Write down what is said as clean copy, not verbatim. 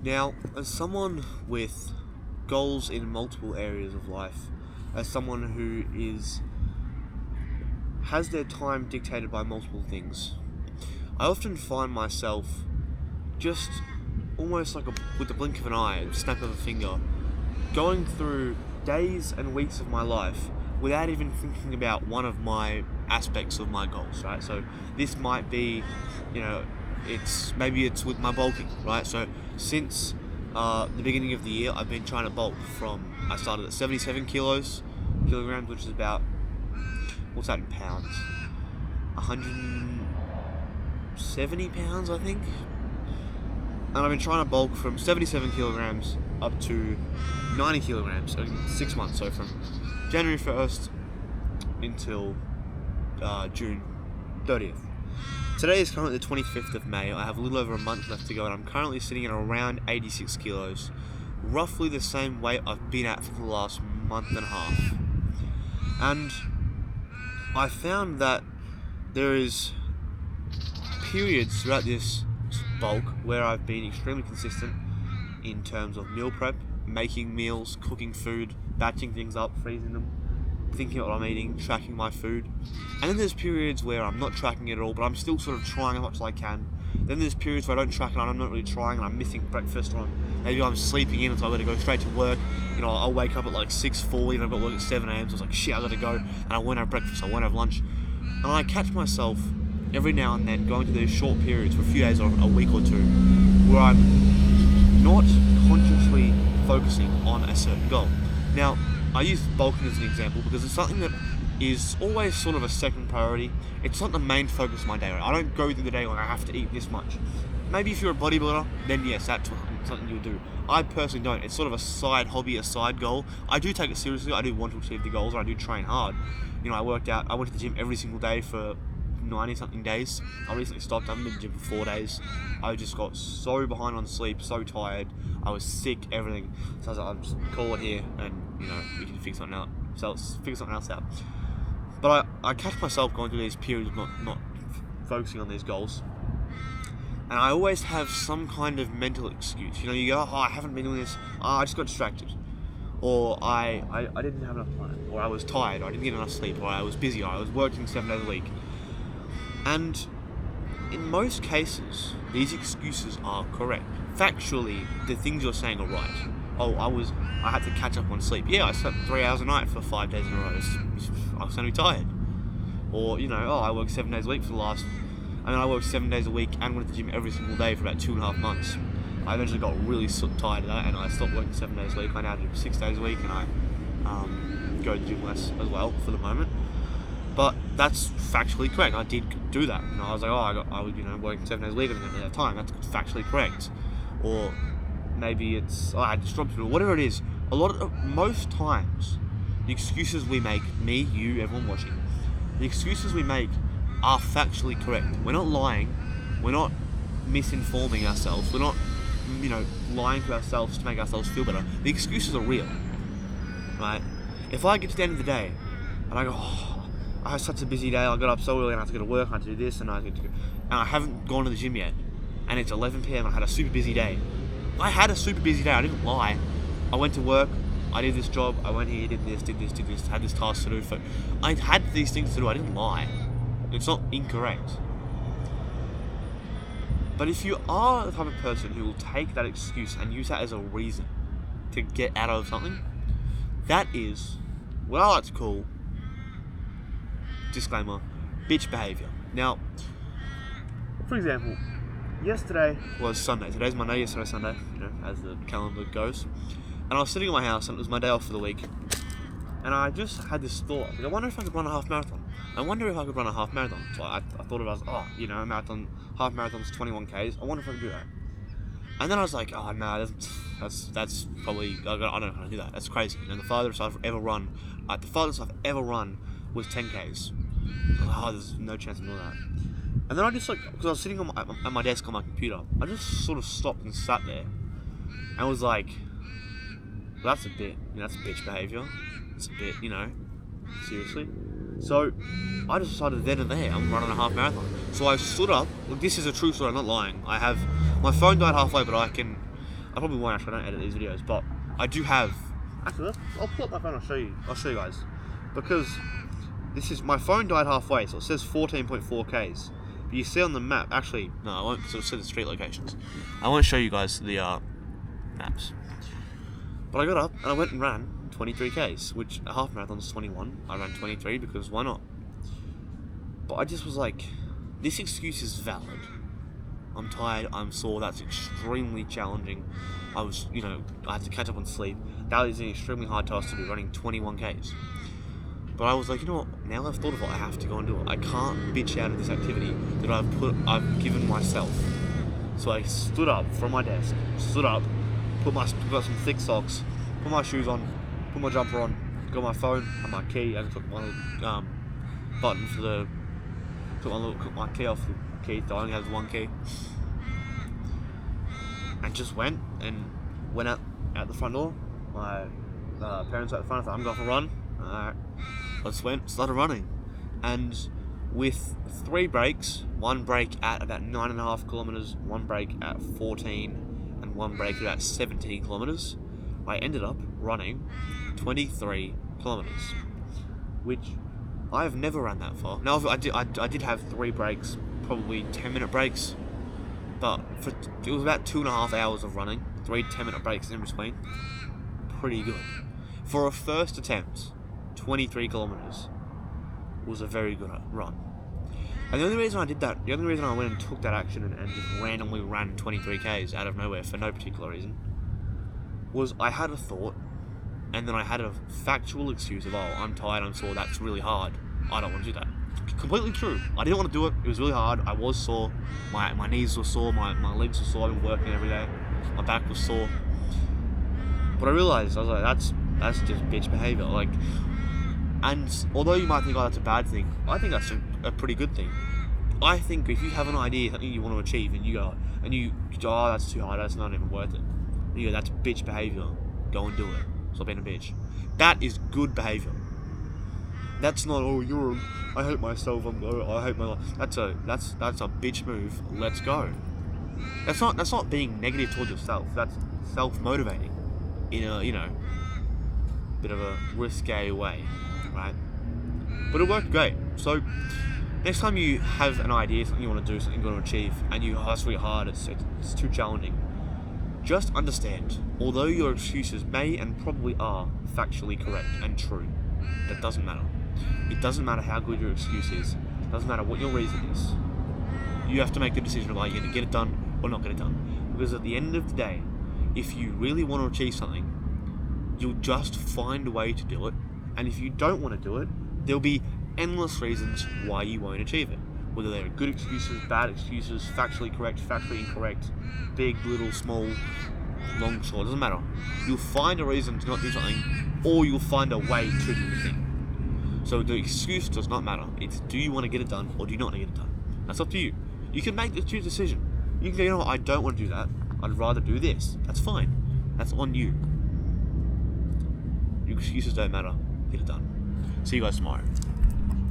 Now, as someone with goals in multiple areas of life, as someone who has their time dictated by multiple things, I often find myself just almost like with the blink of an eye, a snap of a finger, going through days and weeks of my life without even thinking about one of my aspects of my goals, right? So this might be, maybe it's with my bulking, right? So since the beginning of the year, I've been trying to bulk I started at 77 kilograms, which is about, what's that in pounds? 170 pounds, I think. And I've been trying to bulk from 77 kilograms up to 90 kilograms in 6 months. So from January 1st until June 30th. Today is currently the 25th of May. I have a little over a month left to go, and I'm currently sitting at around 86 kilos. Roughly the same weight I've been at for the last month and a half. And I found that there is periods throughout this bulk where I've been extremely consistent in terms of meal prep, making meals, cooking food, batching things up, freezing them, thinking about what I'm eating, tracking my food. And then there's periods where I'm not tracking it at all, but I'm still sort of trying as much as I can. Then there's periods where I don't track it and I'm not really trying, and I'm missing breakfast, or maybe I'm sleeping in, so I gotta go straight to work. I'll wake up at like 6:40 and I've got work at 7 a.m, so I was like, shit, I gotta go, and I won't have breakfast, I won't have lunch. And I catch myself every now and then going to these short periods for a few days or a week or two where I'm not consciously focusing on a certain goal. Now, I use bulking as an example because it's something that is always sort of a second priority. It's not the main focus of my day. Right? I don't go through the day like I have to eat this much. Maybe if you're a bodybuilder, then yes, that's something you would do. I personally don't. It's sort of a side hobby, a side goal. I do take it seriously. I do want to achieve the goals, and I do train hard. I worked out. I went to the gym every single day for 90 something days. I recently stopped. I haven't been to the gym for 4 days. I just got so behind on sleep, so tired. I was sick, everything. So I was like, I'll just call it here, and we can figure something out. So let's figure something else out. But I catch myself going through these periods of not focusing on these goals. And I always have some kind of mental excuse. You go, I haven't been doing this. I just got distracted. Or I didn't have enough time. Or I was tired. Or I didn't get enough sleep. Or I was busy. Or I was working 7 days a week. And in most cases, these excuses are correct. Factually, the things you're saying are right. I had to catch up on sleep. Yeah, I slept 3 hours a night for 5 days in a row. I was only tired. Or, I worked 7 days a week I worked 7 days a week and went to the gym every single day for about 2.5 months. I eventually got really tired of that, and I stopped working 7 days a week. I now do 6 days a week, and I go to the gym less as well for the moment. But that's factually correct. I did do that. I was like, I was working 7 days a week at that time. That's factually correct. Or maybe it's I had disrupted, or whatever it is. Most times, the excuses we make, me, you, everyone watching, the excuses we make are factually correct. We're not lying. We're not misinforming ourselves. We're not, lying to ourselves to make ourselves feel better. The excuses are real, right? If I get to the end of the day and I go, I had such a busy day, I got up so early and I had to go to work, I had to do this, and I haven't gone to the gym yet, and it's 11 p.m. and I had a super busy day. I had a super busy day, I didn't lie. I went to work, I did this job, I went here, did this, had this task to do. I had these things to do, I didn't lie. It's not incorrect. But if you are the type of person who will take that excuse and use that as a reason to get out of something, that is what I like to call, disclaimer, bitch behaviour. Now, for example, yesterday was Sunday. Today's Monday, yesterday's Sunday, as the calendar goes. And I was sitting at my house, and it was my day off for the week. And I just had this thought. I wonder if I could run a half marathon. So I thought about it, a marathon, half marathon's 21 Ks. I wonder if I could do that. And then I was like, no, that's probably, I don't know how to do that. That's crazy. The farthest I've ever run was 10 Ks. There's no chance of doing that. And then I just because I was sitting at my desk on my computer, I just sort of stopped and sat there and was like, well, that's a bit, that's bitch behaviour. It's a bit, seriously. So I just decided then and there, I'm running a half marathon. So I stood up. Look, this is a true story, I'm not lying. My phone died halfway, but I I probably won't actually, I don't edit these videos, but I do have... Actually, I'll pull up my phone, I'll show you guys. Because this is... My phone died halfway, so it says 14.4Ks. But you see on the map... Actually, no, I won't, because it'll say the street locations. I won't show you guys the maps. But I got up, and I went and ran 23Ks, which a half marathon is 21. I ran 23 because why not? But I just was like, this excuse is valid. I'm tired, I'm sore, that's extremely challenging. I was, I had to catch up on sleep. That is an extremely hard task to do, running 21Ks. But I was like, you know what, now I've thought of it, I have to go and do it. I can't bitch out of this activity that I've given myself. So I stood up from my desk, got some thick socks, put my shoes on, put my jumper on, got my phone and my key, and took my button for the, took my key off the key, so I only had one key, and just went out the front door. My parents were at the front. I thought, I'm going for a run. Alright, started running, and with 3 breaks, one break at about 9.5 kilometers, one break at 14, and one break at about 17 kilometers, I ended up running 23 kilometers, which I have never run that far. Now I did have 3 breaks, probably 10-minute breaks, but it was about 2.5 hours of running, 3 10-minute breaks in between. Pretty good for a first attempt. 23 kilometers was a very good run. And the only reason I did that, the only reason I went and took that action and just randomly ran 23Ks out of nowhere for no particular reason, was I had a thought, and then I had a factual excuse of, oh, I'm tired, I'm sore, that's really hard, I don't want to do that. Completely true. I didn't want to do it. It was really hard. I was sore. My knees were sore. My legs were sore. I've been working every day. My back was sore. But I realised, I was like, that's just bitch behaviour. Like, and although you might think, oh, that's a bad thing, I think that's a pretty good thing. I think if you have an idea, something you want to achieve, and you go, oh, that's too hard, that's not even worth it. And you go, that's bitch behaviour. Go and do it. Stop being a bitch. That is good behaviour. That's not, oh, I hate myself, I hate my life. That's a bitch move. Let's go. That's not being negative towards yourself. That's self-motivating in a, bit of a risque way, right? But it worked great. So next time you have an idea, something you want to do, something you want to achieve, and you hustle really hard, it's too challenging, just understand, although your excuses may and probably are factually correct and true, that doesn't matter. It doesn't matter how good your excuse is. It doesn't matter what your reason is. You have to make the decision of, are you going to get it done or not get it done? Because at the end of the day, if you really want to achieve something, you'll just find a way to do it. And if you don't want to do it, there'll be endless reasons why you won't achieve it. Whether they're good excuses, bad excuses, factually correct, factually incorrect, big, little, small, long, short, doesn't matter. You'll find a reason to not do something, or you'll find a way to do the thing. So the excuse does not matter. It's, do you want to get it done or do you not want to get it done? That's up to you. You can make the decision. You can go, you know what, I don't want to do that. I'd rather do this. That's fine. That's on you. Your excuses don't matter. Get it done. See you guys tomorrow.